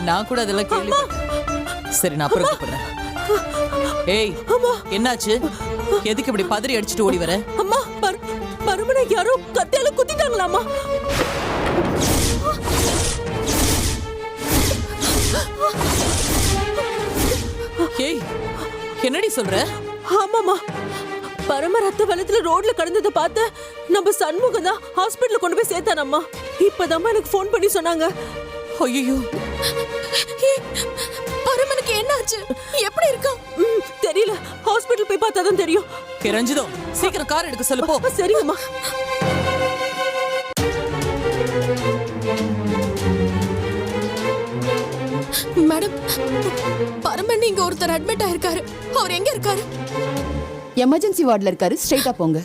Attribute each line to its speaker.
Speaker 1: நான் கூட அதெல்லாம் கேள்விப்பட்டேன். சரி, நான் அப்புறம் கூப்பிடுறேன். ஏய், என்னாச்சு? எதுக்கு இப்படி பதறி அடிச்சுட்டு ஓடி வர?
Speaker 2: அம்மா, பருமனை யாரோ கத்தியால குத்திட்டாங்களாமா.
Speaker 1: ஏய், என்னடி சொல்ற?
Speaker 2: ஆமாமா, பரம ரத்த வெள்ளத்துல ரோட்ல கடந்ததை பார்த்து நம்ம சண்முகம் தான் ஹாஸ்பிட்டல் கொண்டு போய் சேர்த்தானம்மா. இப்பதாம்மா எனக்கு ஃபோன் பண்ணி சொன்னாங்க.
Speaker 1: ஐயோ,
Speaker 2: பரமனுக்கு என்னாச்சு? எப்படி இருக்கா? தெரியல, ஹாஸ்பிட்டல் போய் பார்த்தாதான் தெரியும்.
Speaker 1: ரஞ்சிதோ, சீக்கிரம் கார் எடுக்க சொல்லு போ.
Speaker 2: சரிங்கம்மா.
Speaker 3: மேடம், பரமன் இங்க ஒருத்தர் அட்மிட் ஆயிருக்காரு. அவர் எங்க இருக்காரு?
Speaker 4: எமர்ஜென்சி வார்டுல இருக்காரு. ஸ்ட்ரைட்டா போங்க.